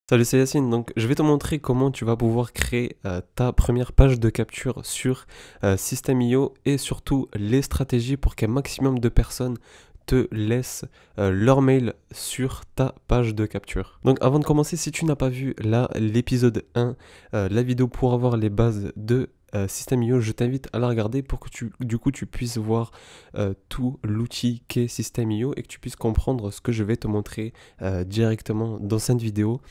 Salut, c'est Yacine. Donc, je vais te montrer comment tu vas pouvoir créer ta première page de capture sur System.io et surtout les stratégies pour qu'un maximum de personnes te laissent leur mail sur ta page de capture. Donc, avant de commencer, si tu n'as pas vu là l'épisode 1, la vidéo pour avoir les bases de System.io, je t'invite à la regarder pour que tu puisses voir tout l'outil qu'est System.io et que tu puisses comprendre ce que je vais te montrer directement dans cette vidéo,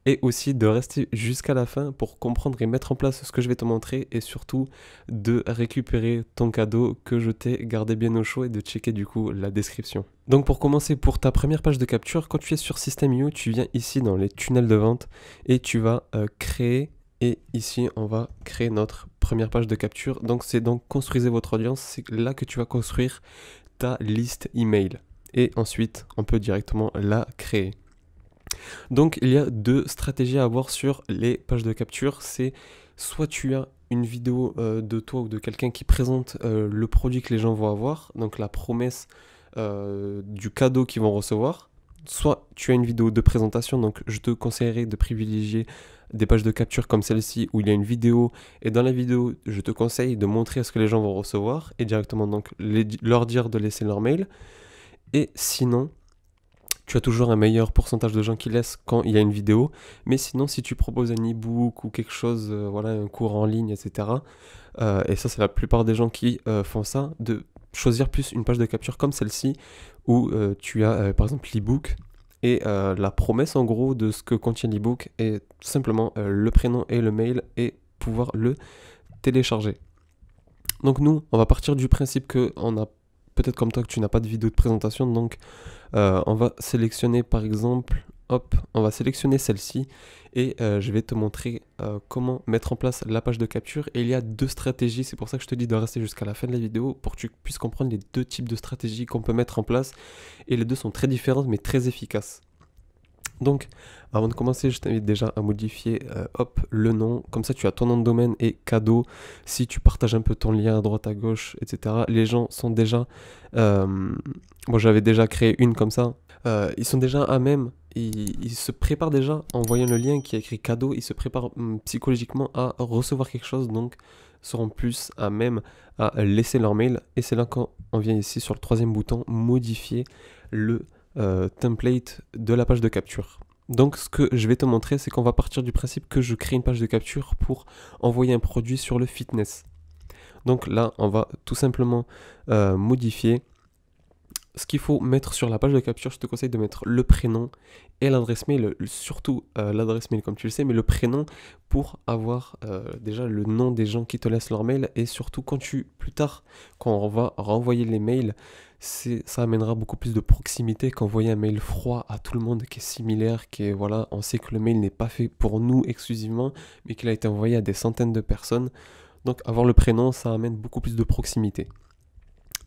et aussi de rester jusqu'à la fin pour comprendre et mettre en place ce que je vais te montrer, et surtout de récupérer ton cadeau que je t'ai gardé bien au chaud et de checker du coup la description. Donc pour commencer, pour ta première page de capture, quand tu es sur System.io, tu viens ici dans les tunnels de vente et tu vas créer, et ici on va créer notre première page de capture. Donc c'est donc construisez votre audience, c'est là que tu vas construire ta liste email et ensuite on peut directement la créer. Donc il y a deux stratégies à avoir sur les pages de capture. C'est soit tu as une vidéo de toi ou de quelqu'un qui présente le produit que les gens vont avoir, donc la promesse du cadeau qu'ils vont recevoir. Soit tu as une vidéo de présentation, donc je te conseillerais de privilégier des pages de capture comme celle-ci où il y a une vidéo, et dans la vidéo je te conseille de montrer ce que les gens vont recevoir et directement donc leur dire de laisser leur mail. Et sinon, tu as toujours un meilleur pourcentage de gens qui laissent quand il y a une vidéo. Mais sinon, si tu proposes un e-book ou quelque chose, voilà, un cours en ligne, etc. Et ça, c'est la plupart des gens qui font ça, de choisir plus une page de capture comme celle-ci, où tu as par exemple l'e-book. Et la promesse en gros de ce que contient l'e-book est tout simplement le prénom et le mail et pouvoir le télécharger. Donc nous, on va partir du principe que on a peut-être comme toi que tu n'as pas de vidéo de présentation, donc on va sélectionner par exemple, hop, on va sélectionner celle-ci et je vais te montrer comment mettre en place la page de capture. Et il y a deux stratégies, c'est pour ça que je te dis de rester jusqu'à la fin de la vidéo pour que tu puisses comprendre les deux types de stratégies qu'on peut mettre en place, et les deux sont très différentes mais très efficaces. Donc, avant de commencer, je t'invite déjà à modifier hop, le nom. Comme ça, tu as ton nom de domaine et cadeau. Si tu partages un peu ton lien à droite, à gauche, etc., les gens sont déjà... Bon, j'avais déjà créé une comme ça. Ils sont déjà à même. Ils se préparent déjà, en voyant le lien qui est écrit cadeau, ils se préparent psychologiquement à recevoir quelque chose, donc seront plus à même à laisser leur mail. Et c'est là quand on vient ici sur le troisième bouton, modifier le template de la page de capture. Donc ce que je vais te montrer, c'est qu'on va partir du principe que je crée une page de capture pour envoyer un produit sur le fitness. Donc là, on va tout simplement modifier. Ce qu'il faut mettre sur la page de capture, je te conseille de mettre le prénom et l'adresse mail, surtout l'adresse mail comme tu le sais, mais le prénom pour avoir déjà le nom des gens qui te laissent leur mail, et surtout plus tard, quand on va renvoyer les mails, ça amènera beaucoup plus de proximité qu'envoyer un mail froid à tout le monde qui est similaire, qui est, voilà, on sait que le mail n'est pas fait pour nous exclusivement, mais qu'il a été envoyé à des centaines de personnes. Donc avoir le prénom, ça amène beaucoup plus de proximité.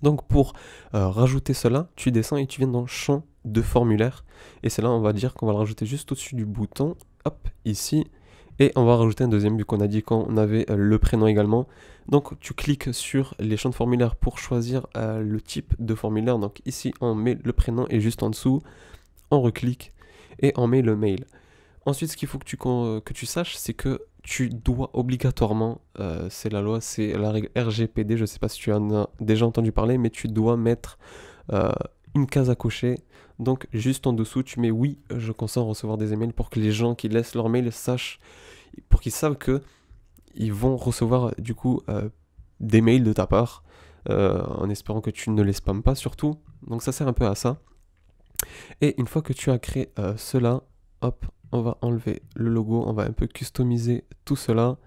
Donc pour rajouter cela, tu descends et tu viens dans champ de formulaire. Et c'est là, on va dire qu'on va le rajouter juste au-dessus du bouton. Hop, ici. Et on va rajouter un deuxième, vu qu'on a dit qu'on avait le prénom également. Donc tu cliques sur les champs de formulaire pour choisir le type de formulaire. Donc ici, on met le prénom et juste en dessous, on reclique et on met le mail. Ensuite, ce qu'il faut que tu saches, c'est que tu dois obligatoirement, c'est la loi, c'est la règle RGPD, je ne sais pas si tu en as déjà entendu parler, mais tu dois mettre une case à cocher. Donc juste en dessous, tu mets oui, je consens à recevoir des emails, pour que les gens qui laissent leur mail sachent, pour qu'ils savent que ils vont recevoir du coup des mails de ta part, en espérant que tu ne les spammes pas surtout. Donc ça sert un peu à ça. Et une fois que tu as créé cela, hop, on va enlever le logo, on va un peu customiser tout cela.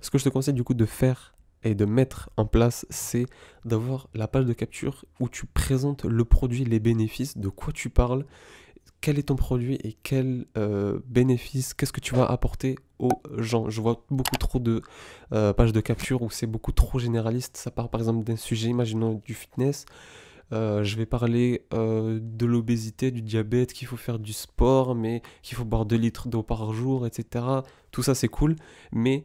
Ce que je te conseille du coup de faire et de mettre en place, c'est d'avoir la page de capture où tu présentes le produit, les bénéfices, de quoi tu parles, quel est ton produit et quels bénéfices, qu'est-ce que tu vas apporter aux gens. Je vois beaucoup trop de pages de capture où c'est beaucoup trop généraliste. Ça part par exemple d'un sujet, imaginons du fitness. Je vais parler de l'obésité, du diabète, qu'il faut faire du sport, mais qu'il faut boire 2 litres d'eau par jour, etc. Tout ça c'est cool, mais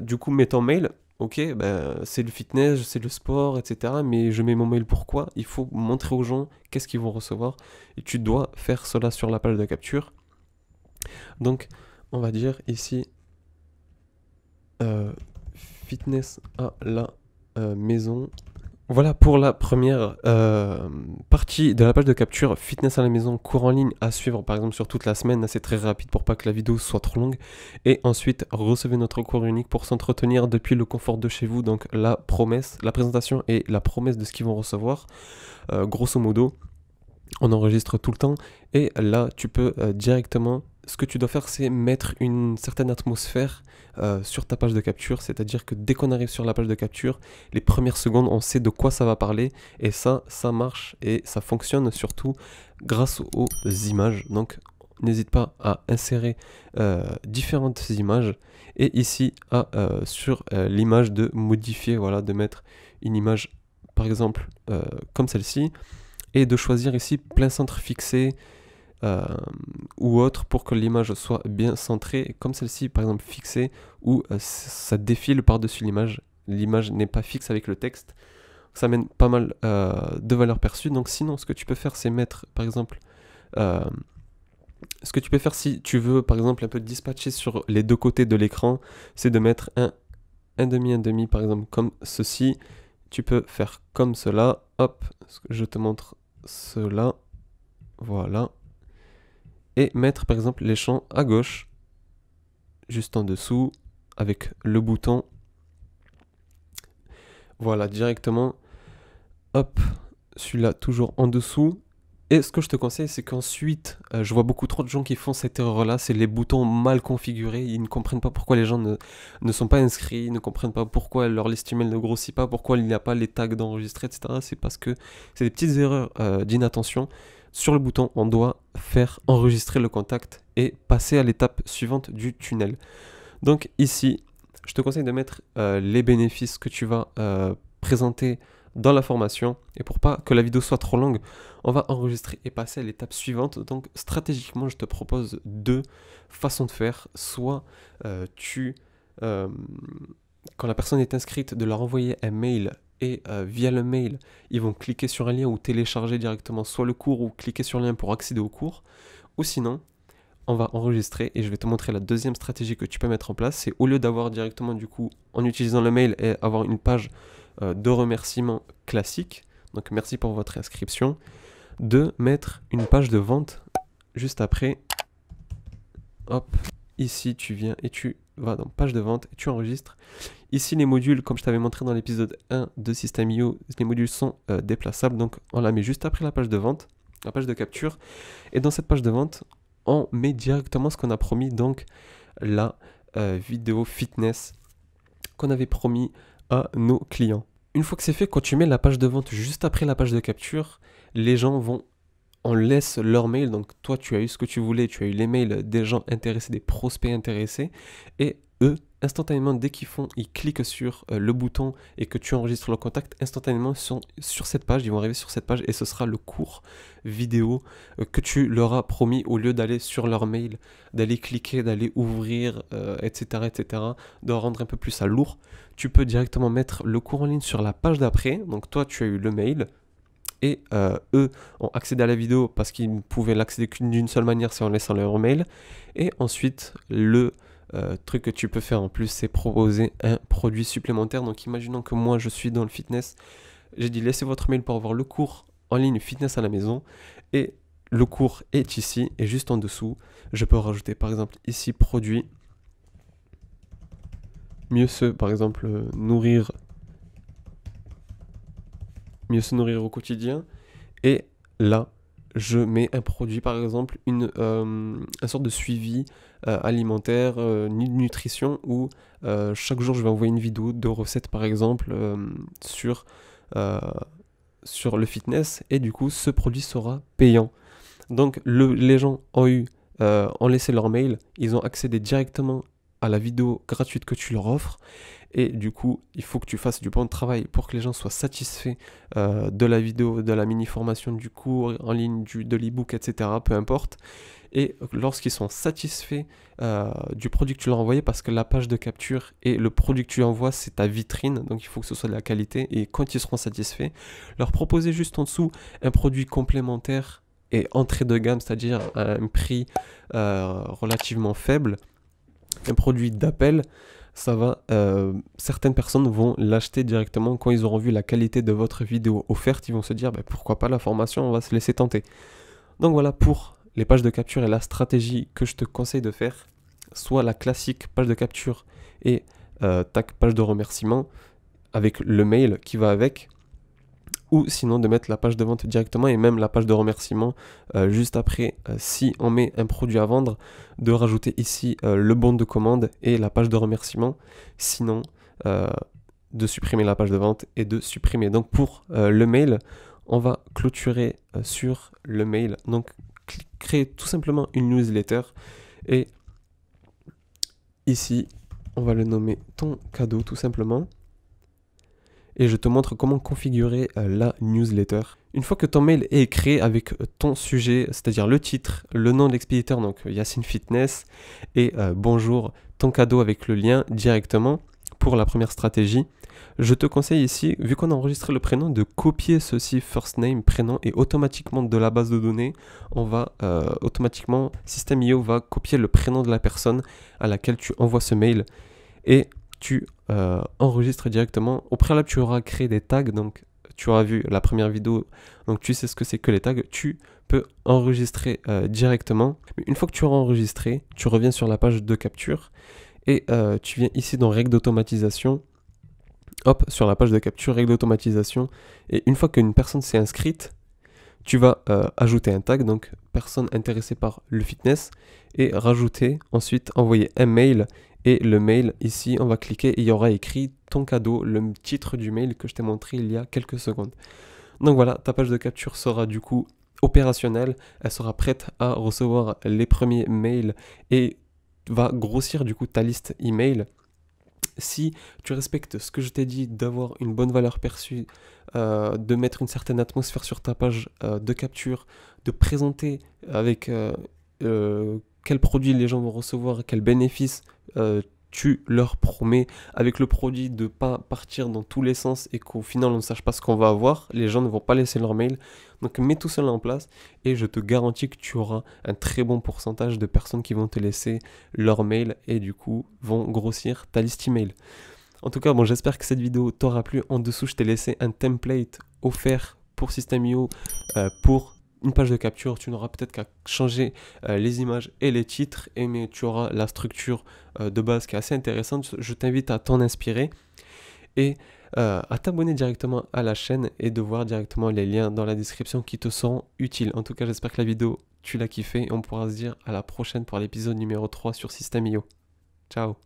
du coup mets ton mail, ok, ben, c'est le fitness, c'est le sport, etc. Mais je mets mon mail pourquoi? Il faut montrer aux gens qu'est-ce qu'ils vont recevoir, et tu dois faire cela sur la page de capture. Donc on va dire ici fitness à la maison. Voilà pour la première partie de la page de capture, fitness à la maison, cours en ligne à suivre par exemple sur toute la semaine, c'est très rapide pour pas que la vidéo soit trop longue. Et ensuite, recevez notre cours unique pour s'entretenir depuis le confort de chez vous, donc la promesse, la présentation et la promesse de ce qu'ils vont recevoir. Grosso modo, on enregistre tout le temps et là tu peux directement, ce que tu dois faire c'est mettre une certaine atmosphère sur ta page de capture, c'est-à-dire que dès qu'on arrive sur la page de capture, les premières secondes on sait de quoi ça va parler et ça marche et ça fonctionne surtout grâce aux images. Donc n'hésite pas à insérer différentes images et ici sur l'image de modifier, voilà, de mettre une image par exemple comme celle-ci et de choisir ici plein centre fixé ou autre pour que l'image soit bien centrée, comme celle-ci par exemple fixée où ça défile par-dessus l'image n'est pas fixe avec le texte, ça amène pas mal de valeurs perçues. Donc sinon ce que tu peux faire c'est mettre par exemple ce que tu peux faire si tu veux par exemple un peu dispatcher sur les deux côtés de l'écran, c'est de mettre un demi par exemple comme ceci. Tu peux faire comme cela, hop, je te montre cela, voilà, et mettre par exemple les champs à gauche, juste en dessous, avec le bouton, voilà, directement, hop, celui-là toujours en dessous. Et ce que je te conseille, c'est qu'ensuite, je vois beaucoup trop de gens qui font cette erreur-là, c'est les boutons mal configurés, ils ne comprennent pas pourquoi les gens ne sont pas inscrits, ils ne comprennent pas pourquoi leur liste email ne grossit pas, pourquoi il n'y a pas les tags d'enregistrer, etc. C'est parce que c'est des petites erreurs d'inattention. Sur le bouton, on doit faire enregistrer le contact et passer à l'étape suivante du tunnel. Donc ici, je te conseille de mettre les bénéfices que tu vas présenter dans la formation, et pour pas que la vidéo soit trop longue, on va enregistrer et passer à l'étape suivante. Donc stratégiquement je te propose deux façons de faire. Soit quand la personne est inscrite, de leur envoyer un mail et via le mail ils vont cliquer sur un lien ou télécharger directement soit le cours ou cliquer sur le lien pour accéder au cours. Ou sinon on va enregistrer et je vais te montrer la deuxième stratégie que tu peux mettre en place. C'est au lieu d'avoir directement du coup en utilisant le mail et avoir une page de remerciement classique, donc merci pour votre inscription, de mettre une page de vente juste après. Hop, ici tu viens et tu vas dans page de vente et tu enregistres. Ici les modules, comme je t'avais montré dans l'épisode 1 de System.io, les modules sont déplaçables, donc on la met juste après la page de vente, la page de capture, et dans cette page de vente on met directement ce qu'on a promis, donc la vidéo fitness qu'on avait promis à nos clients. Une fois que c'est fait, quand tu mets la page de vente juste après la page de capture, les gens on laisse leur mail, donc toi tu as eu ce que tu voulais, tu as eu les mails des gens intéressés, des prospects intéressés, et eux, instantanément, dès ils cliquent sur le bouton et que tu enregistres le contact, instantanément sur cette page, ils vont arriver sur cette page et ce sera le cours vidéo que tu leur as promis, au lieu d'aller sur leur mail, d'aller cliquer, d'aller ouvrir, etc., etc., de rendre un peu plus ça lourd. Tu peux directement mettre le cours en ligne sur la page d'après, donc toi tu as eu le mail, et eux ont accédé à la vidéo parce qu'ils ne pouvaient l'accéder d'une seule manière, c'est en laissant leur mail. Et ensuite, le truc que tu peux faire en plus, c'est proposer un produit supplémentaire. Donc imaginons que moi je suis dans le fitness, j'ai dit laissez votre mail pour avoir le cours en ligne fitness à la maison, et le cours est ici, et juste en dessous je peux rajouter par exemple ici produit, mieux se nourrir au quotidien, et là je mets un produit, par exemple une sorte de suivi alimentaire, nutrition, où chaque jour je vais envoyer une vidéo de recettes par exemple sur le fitness, et du coup ce produit sera payant. Donc les gens ont laissé leur mail, ils ont accédé directement à la vidéo gratuite que tu leur offres. Et du coup, il faut que tu fasses du bon travail pour que les gens soient satisfaits de la vidéo, de la mini-formation, du cours en ligne, de l'e-book, etc. Peu importe. Et lorsqu'ils sont satisfaits du produit que tu leur as envoyé, parce que la page de capture et le produit que tu envoies, c'est ta vitrine, donc il faut que ce soit de la qualité. Et quand ils seront satisfaits, leur proposer juste en dessous un produit complémentaire est entrée de gamme, c'est-à-dire à un prix relativement faible, un produit d'appel, ça va, certaines personnes vont l'acheter directement quand ils auront vu la qualité de votre vidéo offerte. Ils vont se dire pourquoi pas la formation, on va se laisser tenter. Donc voilà pour les pages de capture et la stratégie que je te conseille de faire. Soit la classique page de capture et ta page de remerciement avec le mail qui va avec, ou sinon de mettre la page de vente directement et même la page de remerciement juste après, si on met un produit à vendre, de rajouter ici le bon de commande et la page de remerciement, sinon de supprimer la page de vente et de supprimer. Donc pour le mail, on va clôturer sur le mail, donc créer tout simplement une newsletter et ici on va le nommer ton cadeau tout simplement. Et je te montre comment configurer la newsletter. Une fois que ton mail est créé avec ton sujet, c'est-à-dire le titre, le nom de l'expéditeur, donc Yacine Fitness, et bonjour, ton cadeau avec le lien directement pour la première stratégie, je te conseille ici, vu qu'on a enregistré le prénom, de copier ceci, first name, prénom, et automatiquement de la base de données, on va automatiquement, System.io va copier le prénom de la personne à laquelle tu envoies ce mail, et tu enregistres directement. Au préalable, tu auras créé des tags, donc tu auras vu la première vidéo, donc tu sais ce que c'est que les tags. Tu peux enregistrer directement. Mais une fois que tu auras enregistré, tu reviens sur la page de capture et tu viens ici dans règles d'automatisation. Hop, sur la page de capture, règles d'automatisation. Et une fois qu'une personne s'est inscrite, tu vas ajouter un tag, donc personne intéressée par le fitness, et rajouter, ensuite envoyer un mail. Et le mail, ici, on va cliquer et il y aura écrit ton cadeau, le titre du mail que je t'ai montré il y a quelques secondes. Donc voilà, ta page de capture sera du coup opérationnelle, elle sera prête à recevoir les premiers mails et va grossir du coup ta liste email. Si tu respectes ce que je t'ai dit, d'avoir une bonne valeur perçue, de mettre une certaine atmosphère sur ta page de capture, de présenter avec quels produits les gens vont recevoir, quels bénéfices tu leur promets, avec le produit de ne pas partir dans tous les sens et qu'au final on ne sache pas ce qu'on va avoir, les gens ne vont pas laisser leur mail. Donc mets tout cela en place et je te garantis que tu auras un très bon pourcentage de personnes qui vont te laisser leur mail et du coup vont grossir ta liste email. En tout cas, bon, j'espère que cette vidéo t'aura plu. En dessous, je t'ai laissé un template offert pour System.io pour une page de capture. Tu n'auras peut-être qu'à changer les images et les titres, mais tu auras la structure de base qui est assez intéressante. Je t'invite à t'en inspirer et à t'abonner directement à la chaîne et de voir directement les liens dans la description qui te seront utiles. En tout cas, j'espère que la vidéo, tu l'as kiffé et on pourra se dire à la prochaine pour l'épisode numéro 3 sur System.io. Ciao!